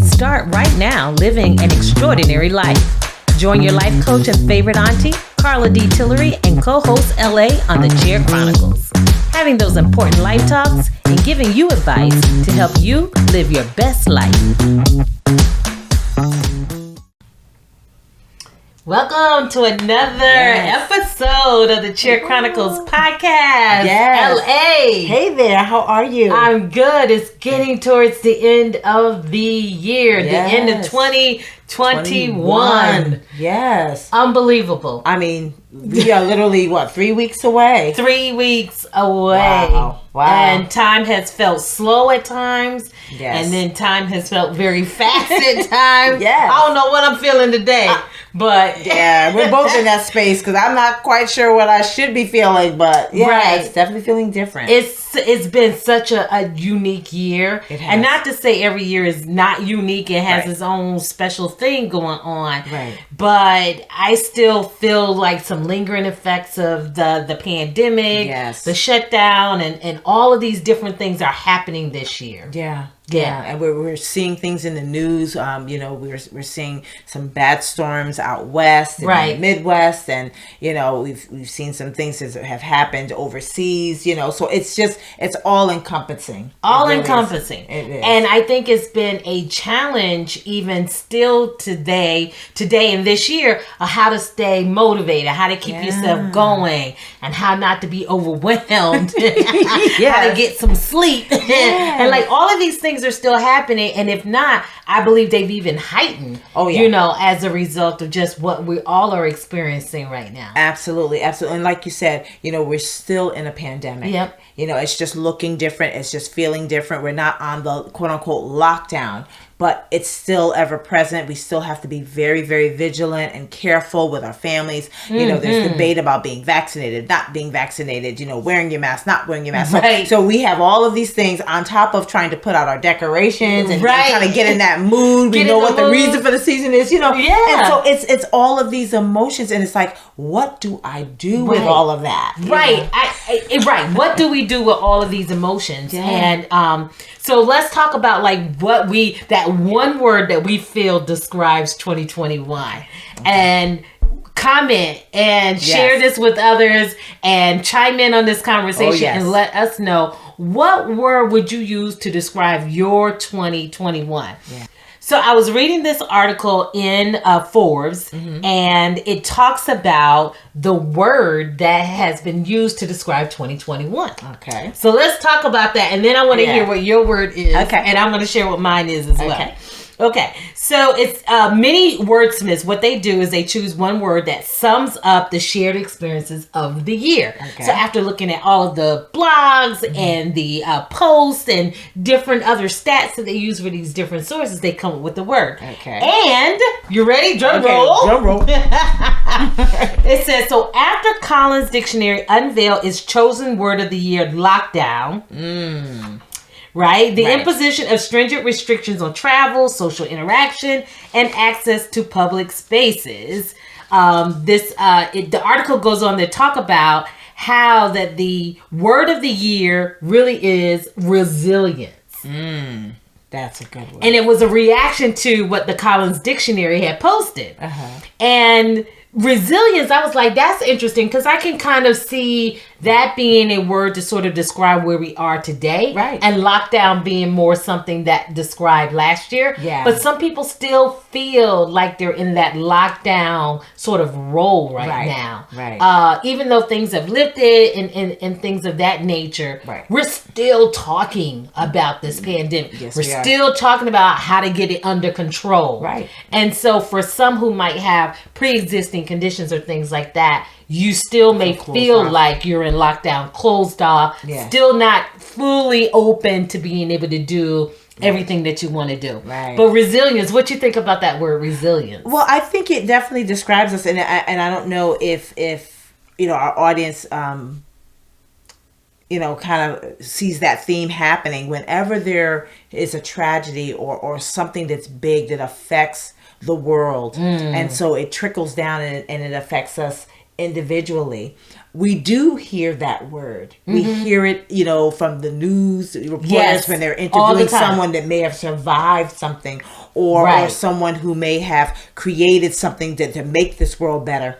Start right now living an extraordinary life. Join your life coach and favorite auntie, Carla D. Tillery, and co-host LA on the Chair Chronicles. Having those important life talks and giving you advice to help you live your best life. Welcome to another episode of the Chair Chronicles podcast. Yes. LA. Hey there, how are you? I'm good. It's getting towards the end of the year, the end of 2021. Yes. Unbelievable. I mean, we are literally, 3 weeks away? 3 weeks away. Wow. And time has felt slow at times. Yes. And then time has felt very fast at times. Yes. I don't know what I'm feeling today. But yeah, we're both in that space because I'm not quite sure what I should be feeling, but it's definitely feeling different. It's been such a unique year. It has. And not to say every year is not unique. It has its own special thing going on. Right. But I still feel like some lingering effects of the pandemic, the shutdown, and all of these different things are happening this year. Yeah, and we're seeing things in the news. We're seeing some bad storms out west, and in the Midwest, and we've seen some things that have happened overseas. So it's all encompassing. All encompassing. It is. And I think it's been a challenge even still today and this year, of how to stay motivated, how to keep yourself going, and how not to be overwhelmed, how to get some sleep, and like all of these things are still happening, and if not, I believe they've even heightened. As a result of just what we all are experiencing right now. Absolutely. And like you said, we're still in a pandemic. Yep. It's just looking different. It's just feeling different. We're not on the quote unquote lockdown, but it's still ever present. We still have to be very, very vigilant and careful with our families. There's debate about being vaccinated, not being vaccinated, wearing your mask, not wearing your mask. So we have all of these things on top of trying to put out our decorations and kind of get in that mood. We know what the reason for the season is, And so it's all of these emotions, and it's like, what do I do with all of that? Right. What do we do with all of these emotions? And so let's talk about like that one word that we feel describes 2021, and comment and share this with others and chime in on this conversation and let us know, what word would you use to describe your 2021? So I was reading this article in Forbes, and it talks about the word that has been used to describe 2021. Okay. So let's talk about that, and then I want to hear what your word is. Okay. And I'm going to share what mine is as well. Okay, so it's many wordsmiths. What they do is they choose one word that sums up the shared experiences of the year. Okay. So after looking at all of the blogs and the posts and different other stats that they use for these different sources, they come up with the word. Okay. And you ready? Drum roll. Drum roll. It says, so after Collins Dictionary unveiled its chosen word of the year, lockdown. Right? The imposition of stringent restrictions on travel, social interaction, and access to public spaces. The article goes on to talk about how that the word of the year really is resilience. That's a good one. And it was a reaction to what the Collins Dictionary had posted. And resilience, I was like, that's interesting, because I can kind of see that being a word to sort of describe where we are today. Right. And lockdown being more something that described last year. Yeah. But some people still feel like they're in that lockdown sort of role right now. Right. Even though things have lifted and things of that nature, we're still talking about this pandemic. Yes, we're still talking about how to get it under control. Right. And so for some who might have pre-existing conditions or things like that, you still may feel like you're in lockdown, closed off, still not fully open to being able to do everything that you want to do. Right. But resilience, what you think about that word resilience? Well, I think it definitely describes us, and I don't know if our audience kind of sees that theme happening whenever there is a tragedy or something that's big that affects the world. And so it trickles down and it affects us individually, we do hear that word. We hear it, from the news reporters when they're interviewing someone that may have survived something, or someone who may have created something to make this world better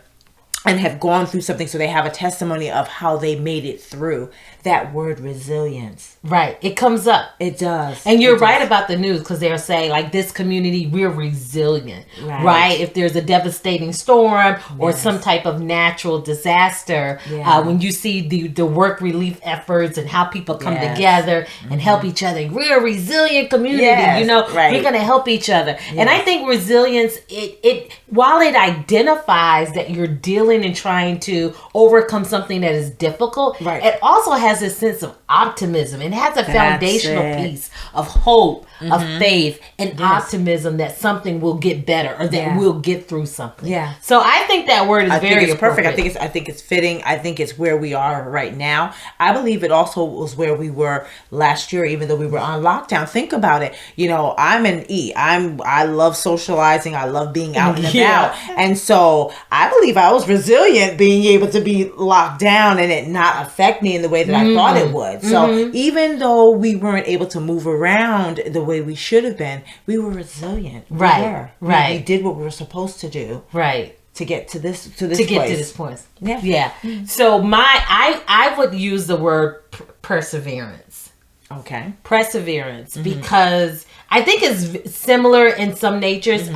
and have gone through something, so they have a testimony of how they made it through. That word resilience. Right. It comes up. It does. And you're right about the news, because they're saying, like, this community, we're resilient. Right? If there's a devastating storm or some type of natural disaster, when you see the work relief efforts and how people come together and help each other, we're a resilient community. We're going to help each other. And I think resilience, it while it identifies that you're dealing and trying to overcome something that is difficult, it also has a sense of optimism. It has a foundational piece of hope, of faith, and optimism that something will get better, or that we'll get through something. So I think that word is very perfect. I think it's fitting. I think it's where we are right now. I believe it also was where we were last year, even though we were on lockdown. Think about it. I'm an E. I love socializing. I love being out and about. And so I believe I was resilient, being able to be locked down and it not affect me in the way that I thought it would. So even though we weren't able to move around the way we should have been, we were resilient. We did what we were supposed to do. To get to this point. So I would use the word perseverance. Okay. Perseverance, because I think it's similar in some natures,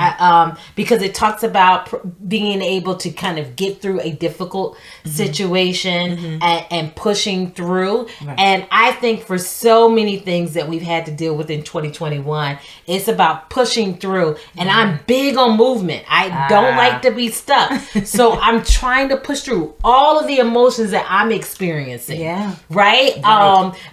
because it talks about being able to kind of get through a difficult situation and pushing through. And I think for so many things that we've had to deal with in 2021, it's about pushing through. And I'm big on movement. I don't like to be stuck. So I'm trying to push through all of the emotions that I'm experiencing. Right?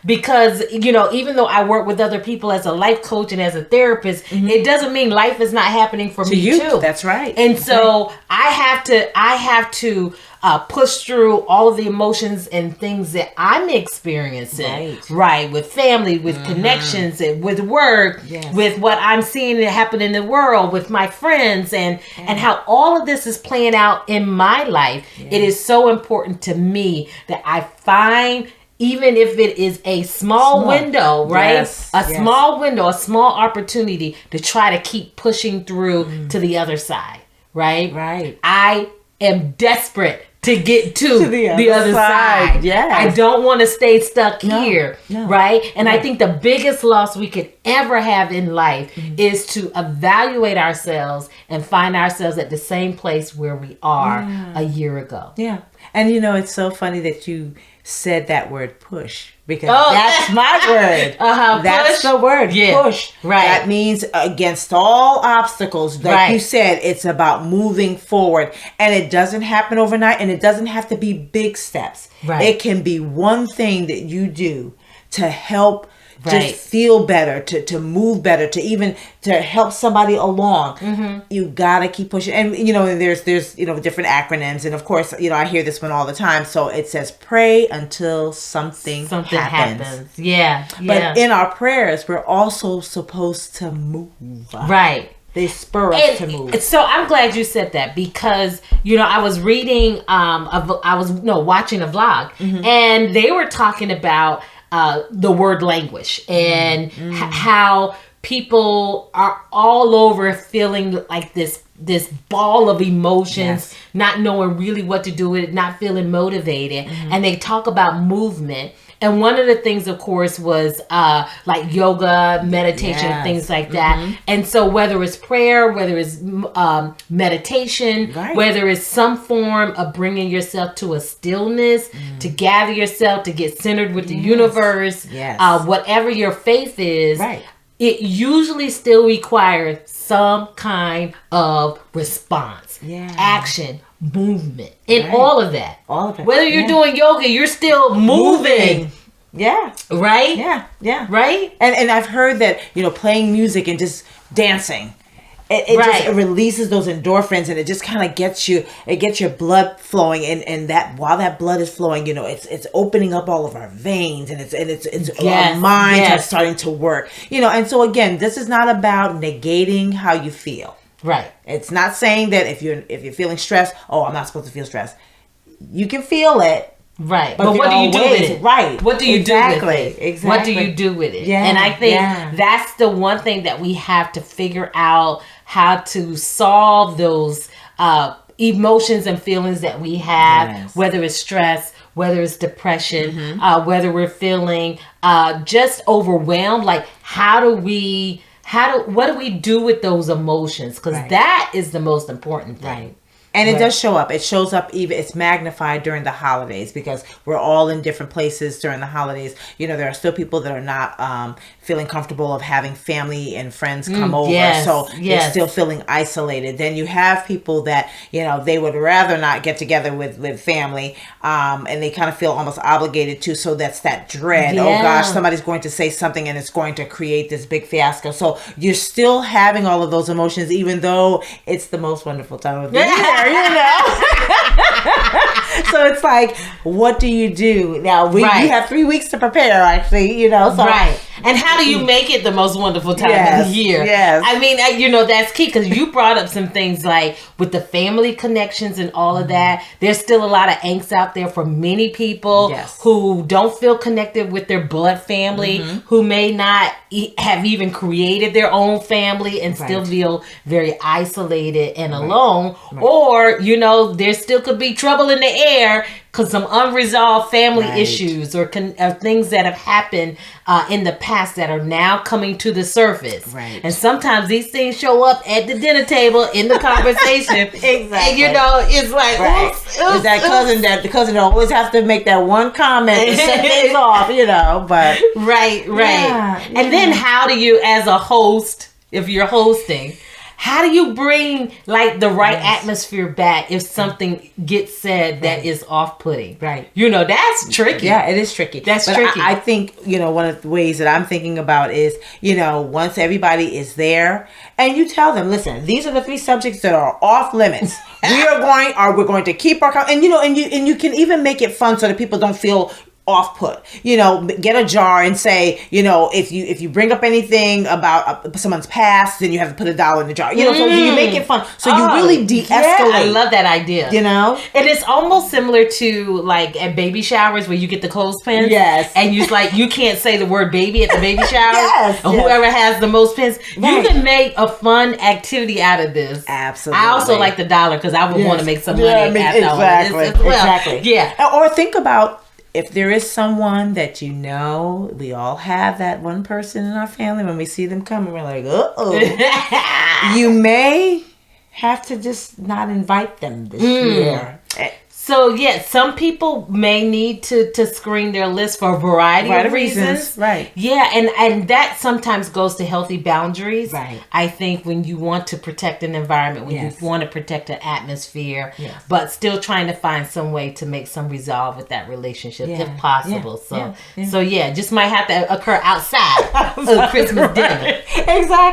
Because, even though I work with other people as a life coach and as a therapist, it doesn't mean life is not happening for me too. That's right. And so I have to push through all of the emotions and things that I'm experiencing. Right. With family, with connections, and with work, with what I'm seeing happen in the world, with my friends, and how all of this is playing out in my life. It is so important to me that I find, even if it is a small window, right? Small window, a small opportunity to try to keep pushing through to the other side, right? I am desperate to get to the other side. I don't want to stay stuck here, right? And I think the biggest loss we could ever have in life is to evaluate ourselves and find ourselves at the same place where we are a year ago. And it's so funny that you said that word push, because that's my word. That's the word, push. That means against all obstacles. Like you said, it's about moving forward, and it doesn't happen overnight, and it doesn't have to be big steps. It can be one thing that you do to help just feel better, to move better, to help somebody along. You gotta keep pushing. And there's different acronyms, and of course I hear this one all the time. So it says, pray until something happens. But in our prayers, we're also supposed to move. They spur us to move. So I'm glad you said that, because I was reading watching a vlog, and they were talking about the word language, and how people are all over feeling like this ball of emotions, not knowing really what to do with it, not feeling motivated. And they talk about movement. And one of the things, of course, was like yoga, meditation, things like that. And so whether it's prayer, whether it's meditation, whether it's some form of bringing yourself to a stillness, to gather yourself, to get centered with the universe, whatever your faith is, it usually still requires some kind of response, action, movement, and all of that. Whether you're doing yoga, you're still moving. Right? Right? And I've heard that, playing music and just dancing, it releases those endorphins, and it just kind of gets your blood flowing, and that while that blood is flowing, it's opening up all of our veins, and it's our minds are starting to work, and so again, this is not about negating how you feel. It's not saying that if you're feeling stressed, I'm not supposed to feel stressed. you can feel it. Right. But what do you do with it? Right. What do you do with it? Exactly. What do you do with it? Yeah. And I think that's the one thing that we have to figure out, how to solve those emotions and feelings that we have, whether it's stress, whether it's depression, whether we're feeling just overwhelmed. Like, what do we do with those emotions? Because that is the most important thing. Right. And it does show up. It shows up it's magnified during the holidays, because we're all in different places during the holidays. You know, there are still people that are not feeling comfortable of having family and friends come over. So they're still feeling isolated. Then you have people that, you know, they would rather not get together with family, and they kind of feel almost obligated to. So that's that dread. Oh gosh, somebody's going to say something and it's going to create this big fiasco. So you're still having all of those emotions, even though it's the most wonderful time of the year. You know, so it's like, what do you do now? We have 3 weeks to prepare, actually. You know, so and how do you make it the most wonderful time of the year? Yes, I mean, you know, that's key, because you brought up some things like with the family connections and all of that. There's still a lot of angst out there for many people who don't feel connected with their blood family, who may not have even created their own family and still feel very isolated and alone. Or, you know, there still could be trouble in the air because some unresolved family issues or things that have happened in the past that are now coming to the surface. And sometimes these things show up at the dinner table in the conversation. And, you know, it's like, it's that cousin that the cousin always have to make that one comment to set things off, you know, but. And then how do you, as a host, if you're hosting, how do you bring like the right atmosphere back if something gets said that is off-putting? You know, that's tricky. Yeah, it is tricky. That's tricky. I think, you know, one of the ways that I'm thinking about is, you know, once everybody is there and you tell them, listen, these are the 3 subjects that are off limits. We're going to keep our, and you know, and you can even make it fun so that people don't feel off-put. You know, get a jar and say, you know, if you bring up anything about someone's past, then you have to put $1 in the jar. You know, so you make it fun. So you really de-escalate. I love that idea. You know? It is almost similar to like at baby showers where you get the clothespins. And you like, you can't say the word baby at the baby shower. Whoever has the most pins. You can make a fun activity out of this. Absolutely. I also like the $1 because I would want to make some money after all this as well. Or think about, if there is someone that you know, we all have that one person in our family, when we see them coming, we're like, uh-oh. You may have to just not invite them this year. So, some people may need to screen their list for a variety of reasons. Yeah, and that sometimes goes to healthy boundaries. I think when you want to protect an environment, when you want to protect an atmosphere, but still trying to find some way to make some resolve with that relationship if possible. So just might have to occur outside of Christmas dinner.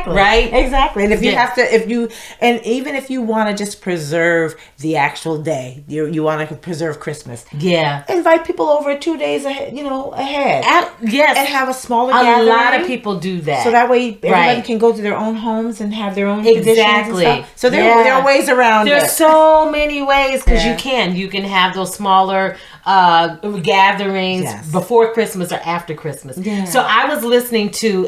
Right? Exactly. And if you have to, even if you want to just preserve the actual day, you want to preserve Christmas. Invite people over 2 days ahead, and have a smaller gathering. A lot of people do that. So that way everybody can go to their own homes and have their own traditions and stuff. So there are ways around it. There's so many ways, because you can have those smaller gatherings before Christmas or after Christmas. So I was listening to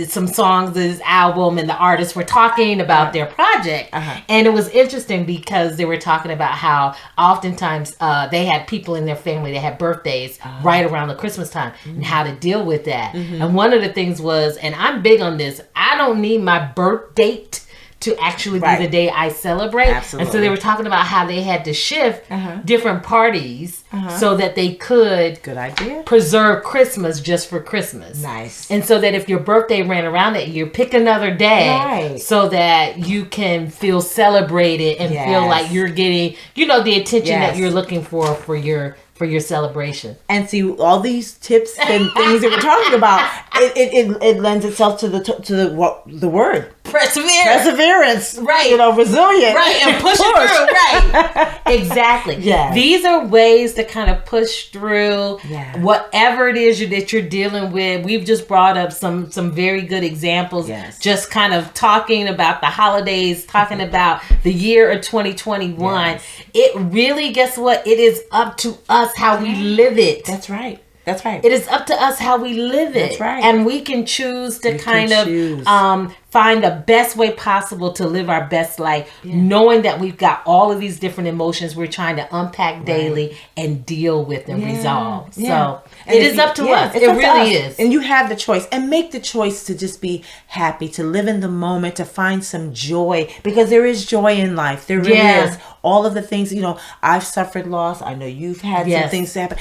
some songs, this album, and the artists were talking about their project, and it was interesting because they were talking about how oftentimes they had people in their family that had birthdays right around the Christmas time, and how to deal with that. And one of the things was, and I'm big on this, I don't need my birth date to actually be the day I celebrate. Absolutely. And so they were talking about how they had to shift different parties so that they could preserve Christmas just for Christmas. And so that if your birthday ran around that year, pick another day so that you can feel celebrated and feel like you're getting, you know, the attention that you're looking for your celebration. And see, all these tips and things that we're talking about, it lends itself to the word perseverance, right? Resilient, right? And push it through, right? Exactly. Yes. These are ways to kind of push through whatever it is that you're dealing with. We've just brought up some very good examples. Yes. Just kind of talking about the holidays, talking about the year of 2021. Yes. It really, guess what? It is up to us how we live it. That's right. That's right. It is up to us how we live it. That's right. And we can choose to find the best way possible to live our best life, knowing that we've got all of these different emotions we're trying to unpack daily and deal with and resolve. So it is up to us. It really is. And you have the choice. And make the choice to just be happy, to live in the moment, to find some joy. Because there is joy in life. There really is. All of the things, I've suffered loss. I know you've had some things happen.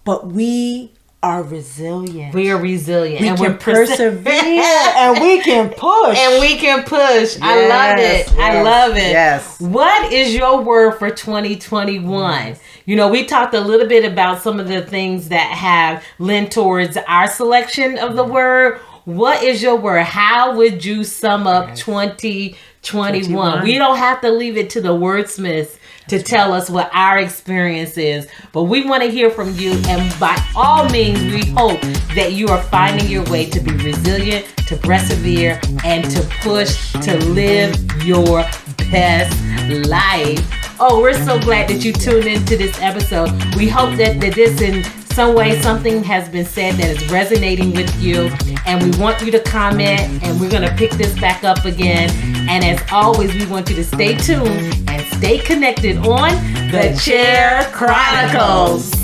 But we are resilient. We are resilient. We and can we're persevere. And we can push. And we can push. I love it. I love it. Yes. What is your word for 2021? We talked a little bit about some of the things that have lent towards our selection of the word. What is your word? How would you sum up 2021? We don't have to leave it to the wordsmiths to tell us what our experience is, but we want to hear from you, and by all means we hope that you are finding your way to be resilient, to persevere, and to push to live your best life. Oh, we're so glad that you tuned into this episode. We hope that this in some way something has been said that is resonating with you, and we want you to comment, and we're going to pick this back up again. And as always, we want you to stay tuned and stay connected on The Chair Chronicles.